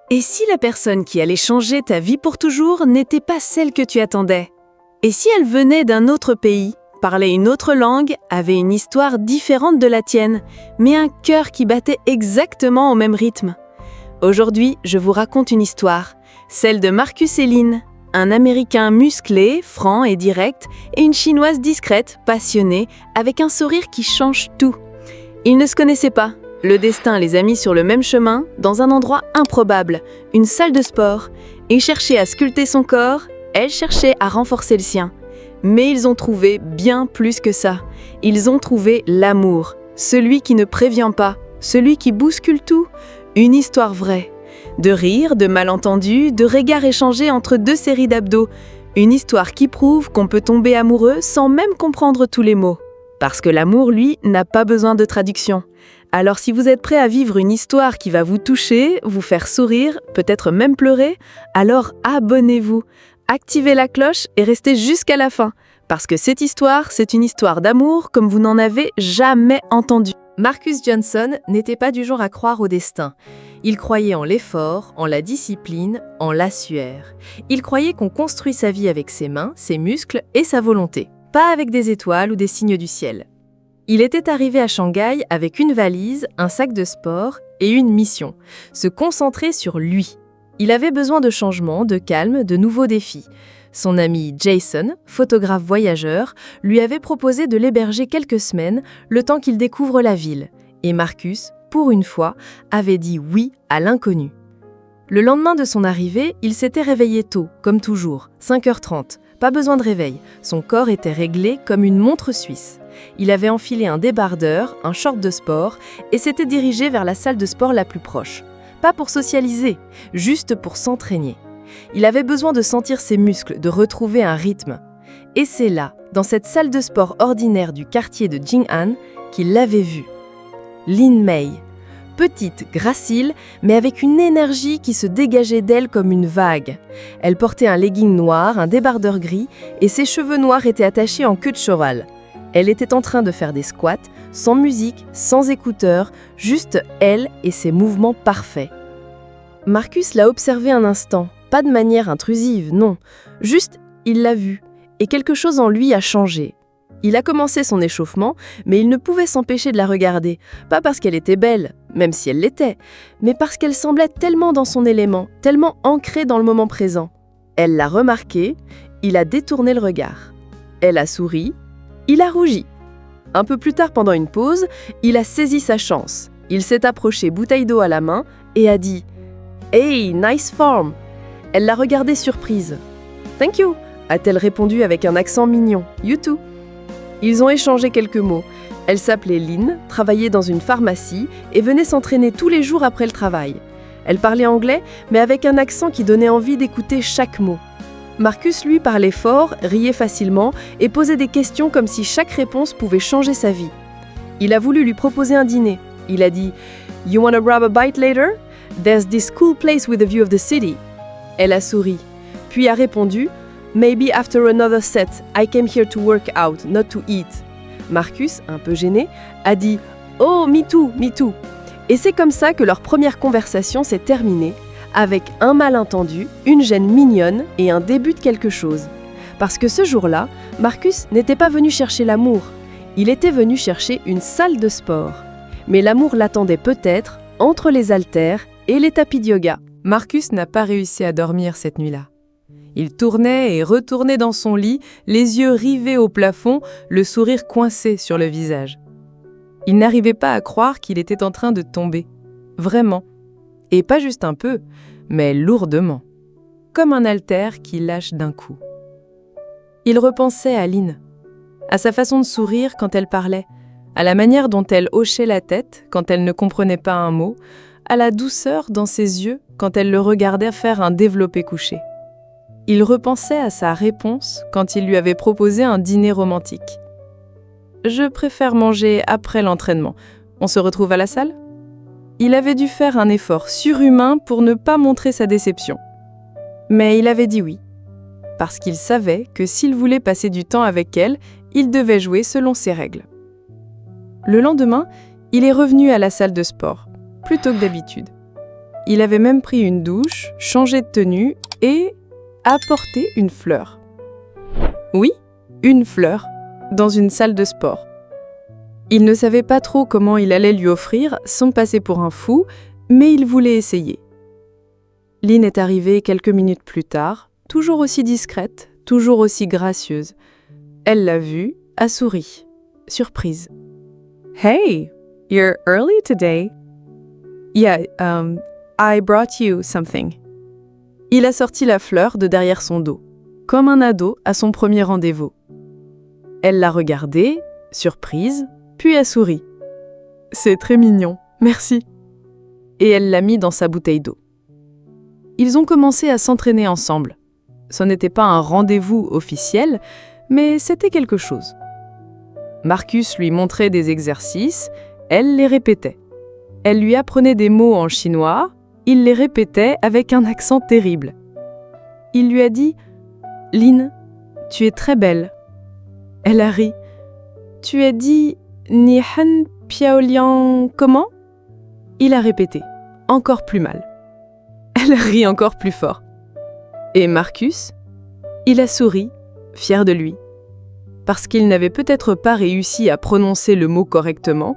Et si la personne qui allait changer ta vie pour toujours n'était pas celle que tu attendais? Et si elle venait d'un autre pays, parlait une autre langue, avait une histoire différente de la tienne, mais un cœur qui battait exactement au même rythme? Aujourd'hui, je vous raconte une histoire, celle de Marcus et Lynn, un Américain musclé, franc et direct, et une Chinoise discrète, passionnée, avec un sourire qui change tout. Ils ne se connaissaient pas. Le destin les a mis sur le même chemin, dans un endroit improbable, une salle de sport. Il cherchait à sculpter son corps, elle cherchait à renforcer le sien. Mais ils ont trouvé bien plus que ça. Ils ont trouvé l'amour, celui qui ne prévient pas, celui qui bouscule tout. Une histoire vraie. De rires, de malentendus, de regards échangés entre deux séries d'abdos. Une histoire qui prouve qu'on peut tomber amoureux sans même comprendre tous les mots. Parce que l'amour, lui, n'a pas besoin de traduction. Alors si vous êtes prêt à vivre une histoire qui va vous toucher, vous faire sourire, peut-être même pleurer, alors abonnez-vous, activez la cloche et restez jusqu'à la fin. Parce que cette histoire, c'est une histoire d'amour comme vous n'en avez jamais entendu. Marcus Johnson n'était pas du genre à croire au destin. Il croyait en l'effort, en la discipline, en la sueur. Il croyait qu'on construit sa vie avec ses mains, ses muscles et sa volonté, pas avec des étoiles ou des signes du ciel. Il était arrivé à Shanghai avec une valise, un sac de sport et une mission, se concentrer sur lui. Il avait besoin de changement, de calme, de nouveaux défis. Son ami Jason, photographe voyageur, lui avait proposé de l'héberger quelques semaines, le temps qu'il découvre la ville. Et Marcus, pour une fois, avait dit oui à l'inconnu. Le lendemain de son arrivée, il s'était réveillé tôt, comme toujours, 5h30. Pas besoin de réveil, son corps était réglé comme une montre suisse. Il avait enfilé un débardeur, un short de sport et s'était dirigé vers la salle de sport la plus proche. Pas pour socialiser, juste pour s'entraîner. Il avait besoin de sentir ses muscles, de retrouver un rythme. Et c'est là, dans cette salle de sport ordinaire du quartier de Jing'an, qu'il l'avait vue. Lynn May. Petite, gracile, mais avec une énergie qui se dégageait d'elle comme une vague. Elle portait un legging noir, un débardeur gris, et ses cheveux noirs étaient attachés en queue de cheval. Elle était en train de faire des squats, sans musique, sans écouteurs, juste elle et ses mouvements parfaits. Marcus l'a observée un instant, pas de manière intrusive, non. Juste, il l'a vue, et quelque chose en lui a changé. Il a commencé son échauffement, mais il ne pouvait s'empêcher de la regarder, pas parce qu'elle était belle, même si elle l'était, mais parce qu'elle semblait tellement dans son élément, tellement ancrée dans le moment présent. Elle l'a remarqué, il a détourné le regard. Elle a souri, il a rougi. Un peu plus tard, pendant une pause, il a saisi sa chance. Il s'est approché, bouteille d'eau à la main, et a dit « Hey, nice form !» Elle l'a regardé surprise. « Thank you !» a-t-elle répondu avec un accent mignon. « You too !» Ils ont échangé quelques mots. Elle s'appelait Lynn, travaillait dans une pharmacie et venait s'entraîner tous les jours après le travail. Elle parlait anglais, mais avec un accent qui donnait envie d'écouter chaque mot. Marcus, lui, parlait fort, riait facilement et posait des questions comme si chaque réponse pouvait changer sa vie. Il a voulu lui proposer un dîner. Il a dit « You wanna grab a bite later? There's this cool place with a view of the city. » Elle a souri, puis a répondu « Maybe after another set, I came here to work out, not to eat. » Marcus, un peu gêné, a dit « Oh, me too, me too. » Et c'est comme ça que leur première conversation s'est terminée, avec un malentendu, une gêne mignonne et un début de quelque chose. Parce que ce jour-là, Marcus n'était pas venu chercher l'amour, il était venu chercher une salle de sport. Mais l'amour l'attendait peut-être entre les haltères et les tapis de yoga. Marcus n'a pas réussi à dormir cette nuit-là. Il tournait et retournait dans son lit, les yeux rivés au plafond, le sourire coincé sur le visage. Il n'arrivait pas à croire qu'il était en train de tomber. Vraiment. Et pas juste un peu, mais lourdement. Comme un haltère qui lâche d'un coup. Il repensait à Lynn, à sa façon de sourire quand elle parlait, à la manière dont elle hochait la tête quand elle ne comprenait pas un mot, à la douceur dans ses yeux quand elle le regardait faire un développé couché. Il repensait à sa réponse quand il lui avait proposé un dîner romantique. « Je préfère manger après l'entraînement. On se retrouve à la salle ?» Il avait dû faire un effort surhumain pour ne pas montrer sa déception. Mais il avait dit oui, parce qu'il savait que s'il voulait passer du temps avec elle, il devait jouer selon ses règles. Le lendemain, il est revenu à la salle de sport, plus tôt que d'habitude. Il avait même pris une douche, changé de tenue et apporté une fleur. Oui, une fleur, dans une salle de sport. Il ne savait pas trop comment il allait lui offrir sans passer pour un fou, mais il voulait essayer. Lynn est arrivée quelques minutes plus tard, toujours aussi discrète, toujours aussi gracieuse. Elle l'a vue, a souri. Surprise. Hey, you're early today. Yeah, I brought you something. Il a sorti la fleur de derrière son dos, comme un ado à son premier rendez-vous. Elle l'a regardé, surprise, puis a souri. C'est très mignon, merci. Et elle l'a mis dans sa bouteille d'eau. Ils ont commencé à s'entraîner ensemble. Ce n'était pas un rendez-vous officiel, mais c'était quelque chose. Marcus lui montrait des exercices, elle les répétait. Elle lui apprenait des mots en chinois, il les répétait avec un accent terrible. Il lui a dit « Lynn, tu es très belle ». Elle a ri. « Tu as dit « Ni han piaolian comment ?» Il a répété, encore plus mal. Elle rit encore plus fort. Et Marcus, il a souri, fier de lui. Parce qu'il n'avait peut-être pas réussi à prononcer le mot correctement,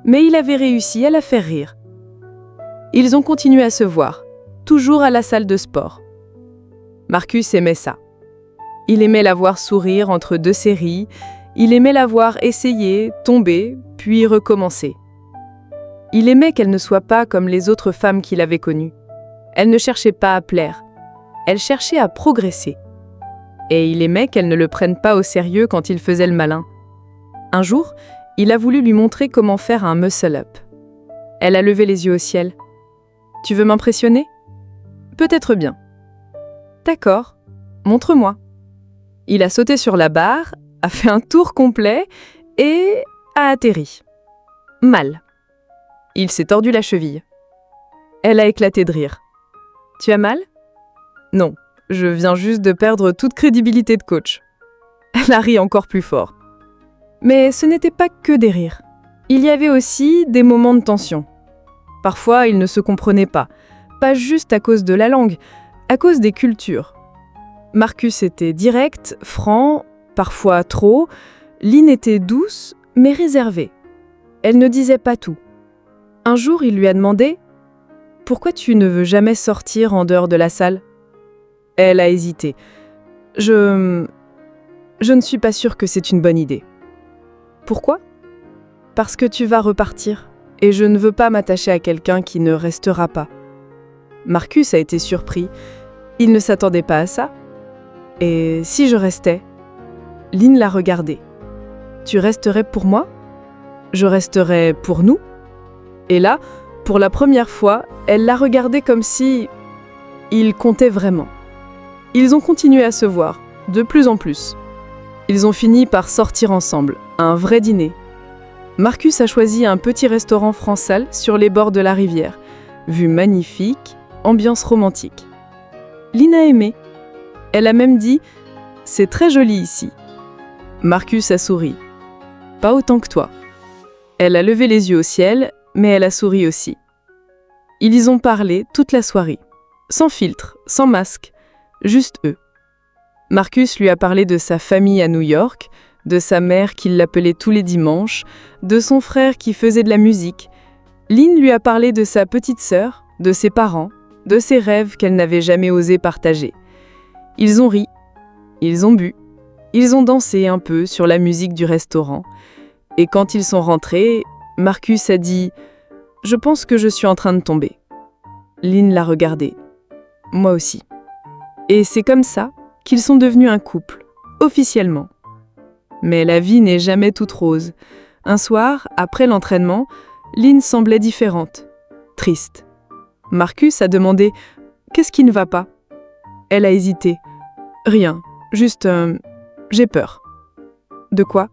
mais il avait réussi à la faire rire. Ils ont continué à se voir, toujours à la salle de sport. Marcus aimait ça. Il aimait la voir sourire entre deux séries, il aimait la voir essayer, tomber, puis recommencer. Il aimait qu'elle ne soit pas comme les autres femmes qu'il avait connues. Elle ne cherchait pas à plaire, elle cherchait à progresser. Et il aimait qu'elle ne le prenne pas au sérieux quand il faisait le malin. Un jour, il a voulu lui montrer comment faire un muscle-up. Elle a levé les yeux au ciel. « Tu veux m'impressionner ? Peut-être bien. »« D'accord, montre-moi. » Il a sauté sur la barre, a fait un tour complet et a atterri. Mal. Il s'est tordu la cheville. Elle a éclaté de rire. « Tu as mal ? » ?»« Non, je viens juste de perdre toute crédibilité de coach. » Elle a ri encore plus fort. Mais ce n'était pas que des rires. Il y avait aussi des moments de tension. Parfois, ils ne se comprenaient pas juste à cause de la langue, à cause des cultures. Marcus était direct, franc, parfois trop. Lynn était douce, mais réservée. Elle ne disait pas tout. Un jour, il lui a demandé « Pourquoi tu ne veux jamais sortir en dehors de la salle ?» Elle a hésité. « Je ne suis pas sûre que c'est une bonne idée. » Pourquoi ? Parce que tu vas repartir, et je ne veux pas m'attacher à quelqu'un qui ne restera pas. Marcus a été surpris. Il ne s'attendait pas à ça. Et si je restais ? Lynn l'a regardé. Tu resterais pour moi ? Je resterais pour nous ? Et là, pour la première fois, elle l'a regardé comme si il comptait vraiment. Ils ont continué à se voir, de plus en plus. Ils ont fini par sortir ensemble, un vrai dîner. Marcus a choisi un petit restaurant franc-salle sur les bords de la rivière. Vue magnifique, ambiance romantique. Lynn a aimé. Elle a même dit « C'est très joli ici ». Marcus a souri. « Pas autant que toi ». Elle a levé les yeux au ciel, mais elle a souri aussi. Ils y ont parlé toute la soirée. Sans filtre, sans masque, juste eux. Marcus lui a parlé de sa famille à New York, de sa mère qui l'appelait tous les dimanches, de son frère qui faisait de la musique. Lynn lui a parlé de sa petite sœur, de ses parents, de ses rêves qu'elle n'avait jamais osé partager. Ils ont ri, ils ont bu, ils ont dansé un peu sur la musique du restaurant. Et quand ils sont rentrés, Marcus a dit « Je pense que je suis en train de tomber ». Lynn l'a regardé. Moi aussi. Et c'est comme ça qu'ils sont devenus un couple, officiellement. Mais la vie n'est jamais toute rose. Un soir, après l'entraînement, Lynn semblait différente, triste. Marcus a demandé « Qu'est-ce qui ne va pas ?» Elle a hésité. « Rien, juste j'ai peur. » « De quoi ? »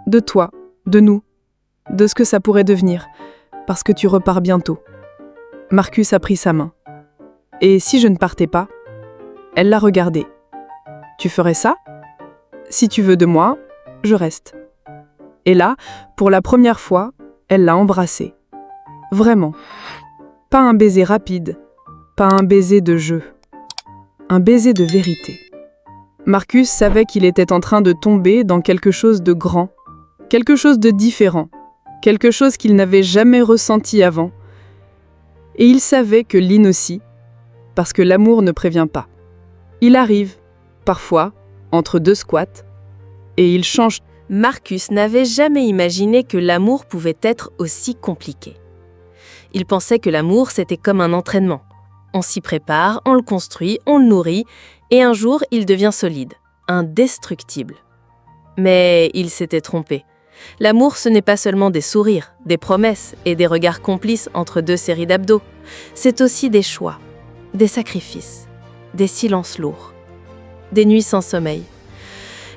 « De toi, de nous, de ce que ça pourrait devenir, parce que tu repars bientôt. » Marcus a pris sa main. « Et si je ne partais pas ?» Elle l'a regardé. « Tu ferais ça ? Si tu veux de moi, je reste. » Et là, pour la première fois, elle l'a embrassé. Vraiment. Pas un baiser rapide, pas un baiser de jeu, un baiser de vérité. Marcus savait qu'il était en train de tomber dans quelque chose de grand, quelque chose de différent, quelque chose qu'il n'avait jamais ressenti avant. Et il savait que Lynn aussi, parce que l'amour ne prévient pas. Il arrive, parfois, entre deux squats, et il change. Marcus n'avait jamais imaginé que l'amour pouvait être aussi compliqué. Il pensait que l'amour, c'était comme un entraînement. On s'y prépare, on le construit, on le nourrit, et un jour, il devient solide, indestructible. Mais il s'était trompé. L'amour, ce n'est pas seulement des sourires, des promesses et des regards complices entre deux séries d'abdos. C'est aussi des choix, des sacrifices, des silences lourds, des nuits sans sommeil.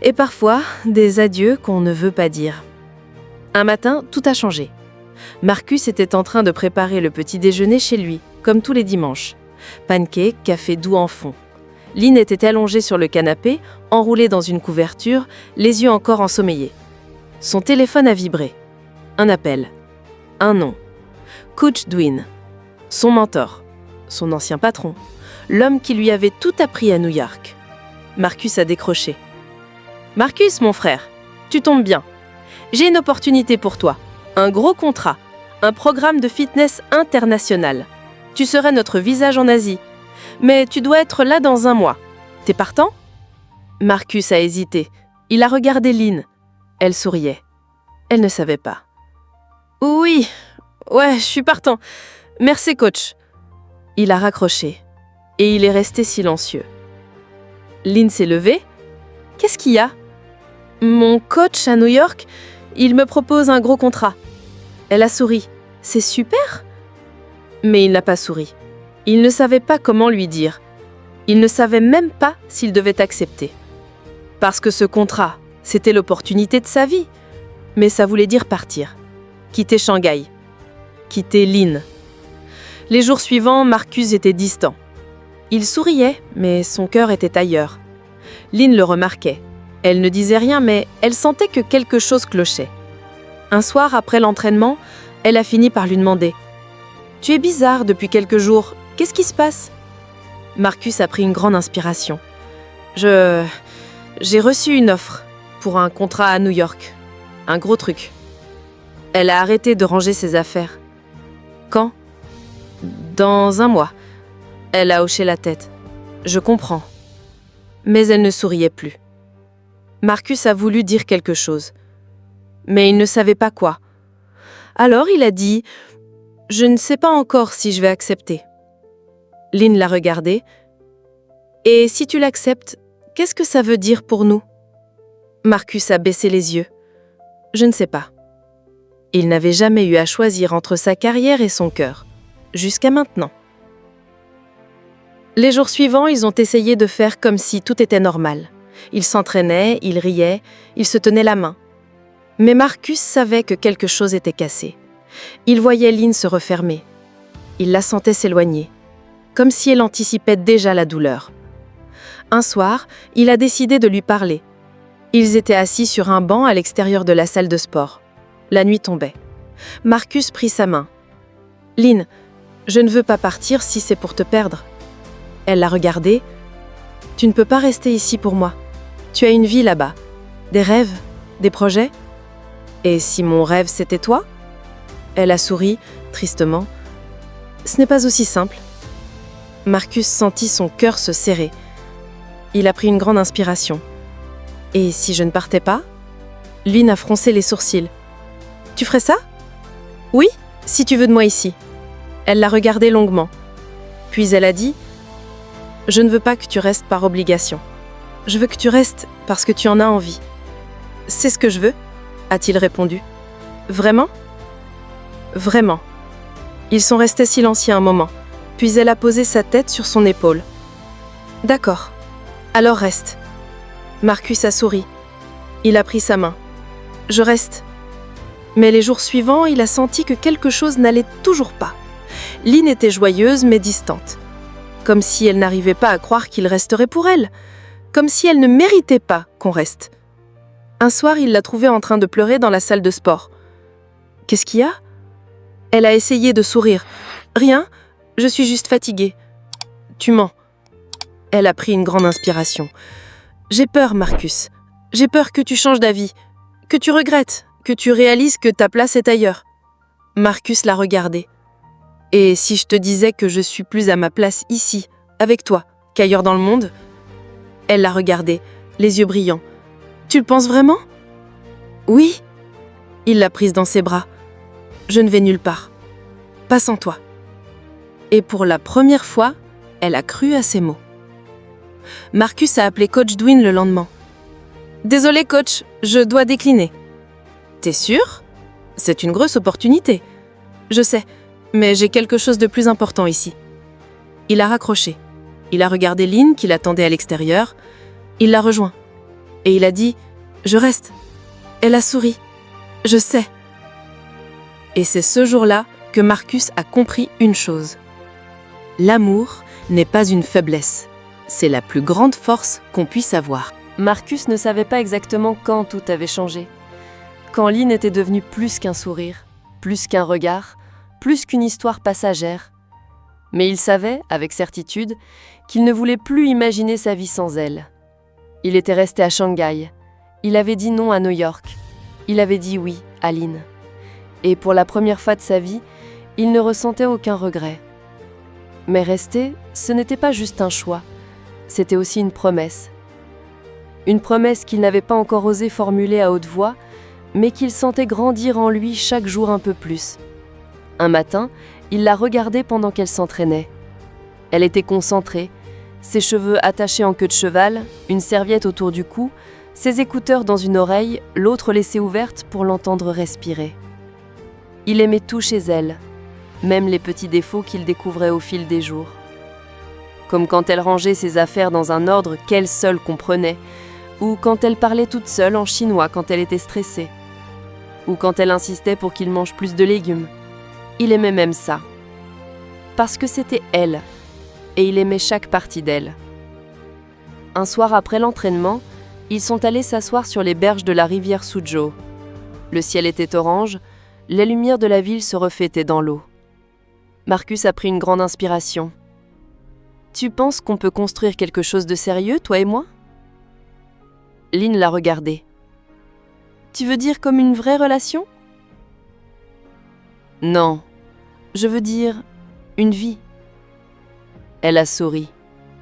Et parfois, des adieux qu'on ne veut pas dire. Un matin, tout a changé. Marcus était en train de préparer le petit déjeuner chez lui, comme tous les dimanches. Pancakes, café doux en fond. Lynn était allongée sur le canapé, enroulée dans une couverture, les yeux encore ensommeillés. Son téléphone a vibré. Un appel. Un nom. Coach Dwayne. Son mentor. Son ancien patron. L'homme qui lui avait tout appris à New York. Marcus a décroché. « Marcus, mon frère, tu tombes bien. J'ai une opportunité pour toi. Un gros contrat. Un programme de fitness international. Tu serais notre visage en Asie. Mais tu dois être là dans 1 mois. T'es partant ?» Marcus a hésité. Il a regardé Lynn. Elle souriait. Elle ne savait pas. « Oui, ouais, je suis partant. Merci, coach. » Il a raccroché. Et il est resté silencieux. Lynn s'est levée. « Qu'est-ce qu'il y a ? » « Mon coach à New York, il me propose un gros contrat. » Elle a souri. « C'est super !» Mais il n'a pas souri. Il ne savait pas comment lui dire. Il ne savait même pas s'il devait accepter. Parce que ce contrat, c'était l'opportunité de sa vie. Mais ça voulait dire partir. Quitter Shanghai. Quitter Lynn. Les jours suivants, Marcus était distant. Il souriait, mais son cœur était ailleurs. Lynn le remarquait. Elle ne disait rien, mais elle sentait que quelque chose clochait. Un soir, après l'entraînement, elle a fini par lui demander « Tu es bizarre depuis quelques jours, qu'est-ce qui se passe ?» Marcus a pris une grande inspiration. « J'ai reçu une offre pour un contrat à New York. Un gros truc. » Elle a arrêté de ranger ses affaires. « Quand ?»« Dans 1 mois. » Elle a hoché la tête. « Je comprends. » Mais elle ne souriait plus. Marcus a voulu dire quelque chose. Mais il ne savait pas quoi. Alors il a dit « Je ne sais pas encore si je vais accepter. » Lynn l'a regardé. « Et si tu l'acceptes, qu'est-ce que ça veut dire pour nous ?» Marcus a baissé les yeux. « Je ne sais pas. » Il n'avait jamais eu à choisir entre sa carrière et son cœur. Jusqu'à maintenant. Les jours suivants, ils ont essayé de faire comme si tout était normal. Ils s'entraînaient, ils riaient, ils se tenaient la main. Mais Marcus savait que quelque chose était cassé. Il voyait Lynn se refermer. Il la sentait s'éloigner, comme si elle anticipait déjà la douleur. Un soir, il a décidé de lui parler. Ils étaient assis sur un banc à l'extérieur de la salle de sport. La nuit tombait. Marcus prit sa main. « Lynn, je ne veux pas partir si c'est pour te perdre. » Elle l'a regardé. « Tu ne peux pas rester ici pour moi. Tu as une vie là-bas. Des rêves, des projets. Et si mon rêve, c'était toi ?» Elle a souri, tristement. « Ce n'est pas aussi simple. » Marcus sentit son cœur se serrer. Il a pris une grande inspiration. « Et si je ne partais pas ?» Lynn a froncé les sourcils. « Tu ferais ça ?»« Oui, si tu veux de moi ici. » Elle l'a regardé longuement. Puis elle a dit « Je ne veux pas que tu restes par obligation. Je veux que tu restes parce que tu en as envie. »« C'est ce que je veux ?» a-t-il répondu. « Vraiment ?»« Vraiment. » Ils sont restés silencieux un moment, puis elle a posé sa tête sur son épaule. « D'accord. Alors reste. » Marcus a souri. Il a pris sa main. « Je reste. » Mais les jours suivants, il a senti que quelque chose n'allait toujours pas. Lynn était joyeuse mais distante. Comme si elle n'arrivait pas à croire qu'il resterait pour elle. Comme si elle ne méritait pas qu'on reste. Un soir, il l'a trouvée en train de pleurer dans la salle de sport. « Qu'est-ce qu'il y a ?» Elle a essayé de sourire. « Rien, Je suis juste fatiguée. Tu mens. Elle a pris une grande inspiration. J'ai peur, Marcus. J'ai peur que tu changes d'avis, que tu regrettes, que tu réalises que ta place est ailleurs. Marcus l'a regardée. Et si je te disais que je suis plus à ma place ici, avec toi, qu'ailleurs dans le monde? Elle l'a regardé, les yeux brillants. Tu le penses vraiment? Oui. Il l'a prise dans ses bras. Je ne vais nulle part. Pas sans toi. Et pour la première fois, elle a cru à ses mots. Marcus a appelé coach Dwayne le lendemain. Désolé coach, je dois décliner. T'es sûr? C'est une grosse opportunité. Je sais, mais j'ai quelque chose de plus important ici. Il a raccroché. Il a regardé Lynn qui l'attendait à l'extérieur. Il l'a rejoint. Et il a dit « Je reste ». Elle a souri. « Je sais ». Et c'est ce jour-là que Marcus a compris une chose. L'amour n'est pas une faiblesse. C'est la plus grande force qu'on puisse avoir. Marcus ne savait pas exactement quand tout avait changé. Quand Lynn était devenue plus qu'un sourire, plus qu'un regard, plus qu'une histoire passagère. Mais il savait, avec certitude, qu'il ne voulait plus imaginer sa vie sans elle. Il était resté à Shanghai. Il avait dit non à New York. Il avait dit oui à Lynn. Et pour la première fois de sa vie, il ne ressentait aucun regret. Mais rester, ce n'était pas juste un choix, c'était aussi une promesse. Une promesse qu'il n'avait pas encore osé formuler à haute voix, mais qu'il sentait grandir en lui chaque jour un peu plus. Un matin, il la regardait pendant qu'elle s'entraînait. Elle était concentrée, ses cheveux attachés en queue de cheval, une serviette autour du cou, ses écouteurs dans une oreille, l'autre laissée ouverte pour l'entendre respirer. Il aimait tout chez elle, même les petits défauts qu'il découvrait au fil des jours. Comme quand elle rangeait ses affaires dans un ordre qu'elle seule comprenait, ou quand elle parlait toute seule en chinois quand elle était stressée, ou quand elle insistait pour qu'il mange plus de légumes. Il aimait même ça. Parce que c'était elle, et il aimait chaque partie d'elle. Un soir après l'entraînement, ils sont allés s'asseoir sur les berges de la rivière Suzhou. Le ciel était orange, les lumières de la ville se reflétaient dans l'eau. Marcus a pris une grande inspiration. « Tu penses qu'on peut construire quelque chose de sérieux, toi et moi ?» Lynn l'a regardé. « Tu veux dire comme une vraie relation ?» « Non, je veux dire une vie. » Elle a souri.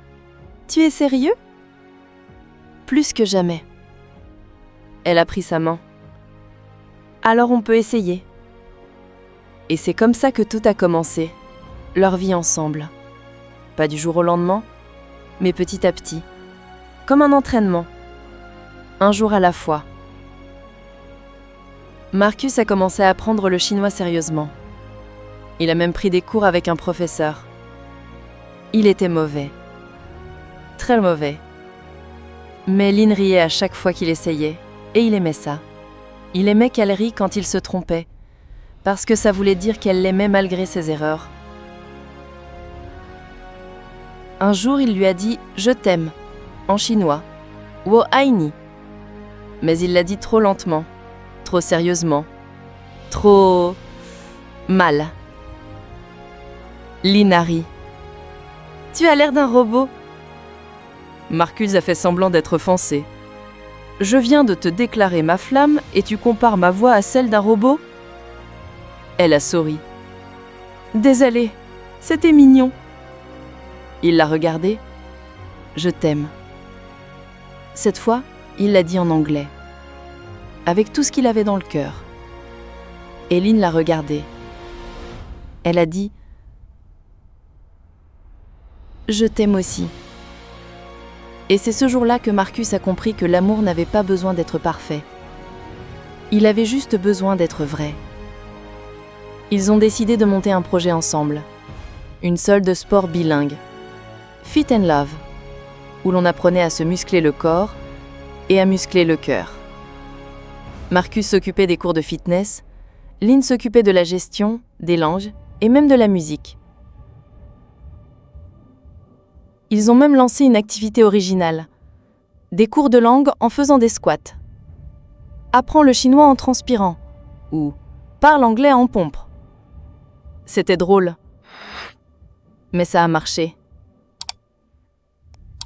« Tu es sérieux ?» Plus que jamais. Elle a pris sa main. « Alors on peut essayer. » Et c'est comme ça que tout a commencé, leur vie ensemble. Pas du jour au lendemain, mais petit à petit. Comme un entraînement. Un jour à la fois. Marcus a commencé à apprendre le chinois sérieusement. Il a même pris des cours avec un professeur. Il était mauvais. Très mauvais. Mais Lynn riait à chaque fois qu'il essayait, et il aimait ça. Il aimait qu'elle rie quand il se trompait, parce que ça voulait dire qu'elle l'aimait malgré ses erreurs. Un jour, il lui a dit « Je t'aime » en chinois, « Wo ai ni ». Mais il l'a dit trop lentement, trop sérieusement, trop mal. Lynn a ri. « Tu as l'air d'un robot !» Marcus a fait semblant d'être offensé. « Je viens de te déclarer ma flamme et tu compares ma voix à celle d'un robot ?» Elle a souri. « Désolée, c'était mignon. » Il l'a regardée. « Je t'aime. » Cette fois, il l'a dit en anglais, avec tout ce qu'il avait dans le cœur. Et Lynn l'a regardée. Elle a dit « Je t'aime aussi. » Et c'est ce jour-là que Marcus a compris que l'amour n'avait pas besoin d'être parfait. Il avait juste besoin d'être vrai. Ils ont décidé de monter un projet ensemble. Une salle de sport bilingue. Fit and Love, où l'on apprenait à se muscler le corps et à muscler le cœur. Marcus s'occupait des cours de fitness, Lynn s'occupait de la gestion, des langues et même de la musique. Ils ont même lancé une activité originale. Des cours de langue en faisant des squats. Apprends le chinois en transpirant. Ou parle anglais en pompe. C'était drôle. Mais ça a marché.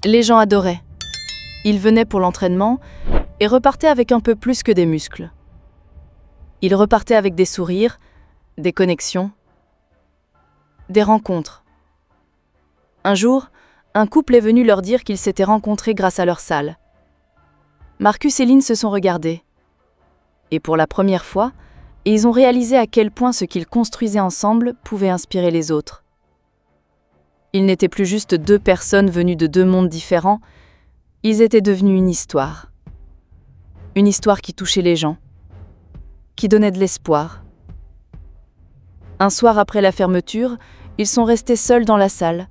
Les gens adoraient. Ils venaient pour l'entraînement et repartaient avec un peu plus que des muscles. Ils repartaient avec des sourires, des connexions, des rencontres. Un jour, un couple est venu leur dire qu'ils s'étaient rencontrés grâce à leur salle. Marcus et Lynn se sont regardés. Et pour la première fois, ils ont réalisé à quel point ce qu'ils construisaient ensemble pouvait inspirer les autres. Ils n'étaient plus juste deux personnes venues de deux mondes différents, ils étaient devenus une histoire. Une histoire qui touchait les gens, qui donnait de l'espoir. Un soir après la fermeture, ils sont restés seuls dans la salle.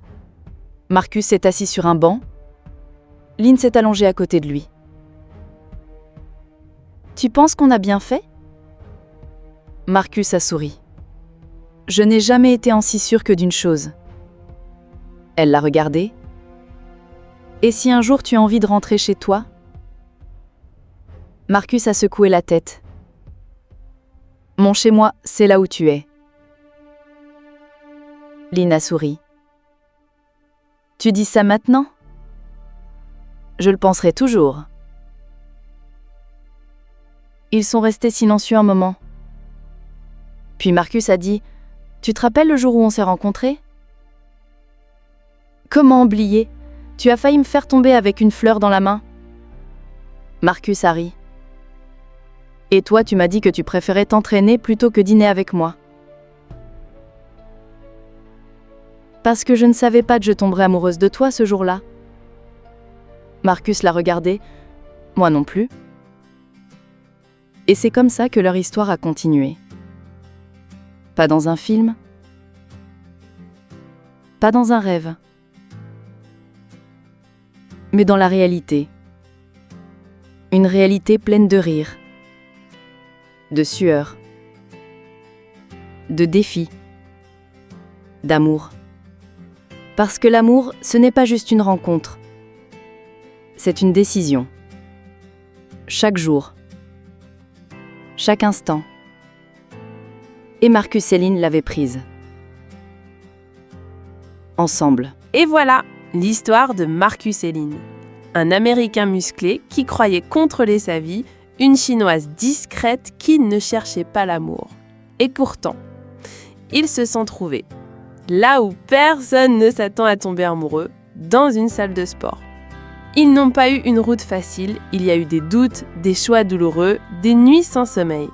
Marcus est assis sur un banc. Lynn s'est allongée à côté de lui. « Tu penses qu'on a bien fait ?» Marcus a souri. « Je n'ai jamais été aussi sûr que d'une chose. » Elle l'a regardé. « Et si un jour tu as envie de rentrer chez toi ?» Marcus a secoué la tête. « Mon chez-moi, c'est là où tu es. » Lynn a souri. « Tu dis ça maintenant ? Je le penserai toujours. » Ils sont restés silencieux un moment. Puis Marcus a dit « Tu te rappelles le jour où on s'est rencontrés ? » « Comment oublier ? Tu as failli me faire tomber avec une fleur dans la main. » Marcus a ri. « Et toi, tu m'as dit que tu préférais t'entraîner plutôt que dîner avec moi. » Parce que je ne savais pas que je tomberais amoureuse de toi ce jour-là. Marcus l'a regardé. Moi non plus. Et c'est comme ça que leur histoire a continué. Pas dans un film. Pas dans un rêve. Mais dans la réalité. Une réalité pleine de rire, de sueur, de défis, d'amour. Parce que l'amour, ce n'est pas juste une rencontre. C'est une décision. Chaque jour. Chaque instant. Et Marcus et Lynn l'avaient prise. Ensemble. Et voilà, l'histoire de Marcus et Lynn. Un Américain musclé qui croyait contrôler sa vie, une Chinoise discrète qui ne cherchait pas l'amour. Et pourtant, ils se sont trouvés. Là où personne ne s'attend à tomber amoureux, dans une salle de sport. Ils n'ont pas eu une route facile, il y a eu des doutes, des choix douloureux, des nuits sans sommeil.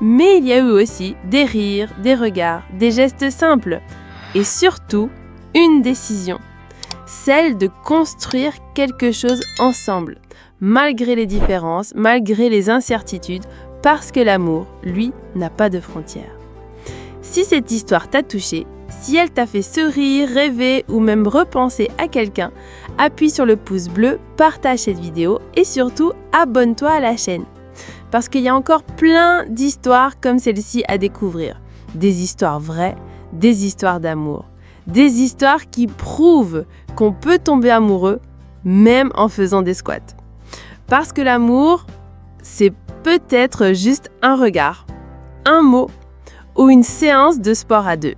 Mais il y a eu aussi des rires, des regards, des gestes simples et surtout une décision, celle de construire quelque chose ensemble, malgré les différences, malgré les incertitudes, parce que l'amour, lui, n'a pas de frontières. Si cette histoire t'a touché, si elle t'a fait sourire, rêver ou même repenser à quelqu'un, appuie sur le pouce bleu, partage cette vidéo et surtout abonne-toi à la chaîne. Parce qu'il y a encore plein d'histoires comme celle-ci à découvrir. Des histoires vraies, des histoires d'amour. Des histoires qui prouvent qu'on peut tomber amoureux même en faisant des squats. Parce que l'amour, c'est peut-être juste un regard, un mot ou une séance de sport à deux.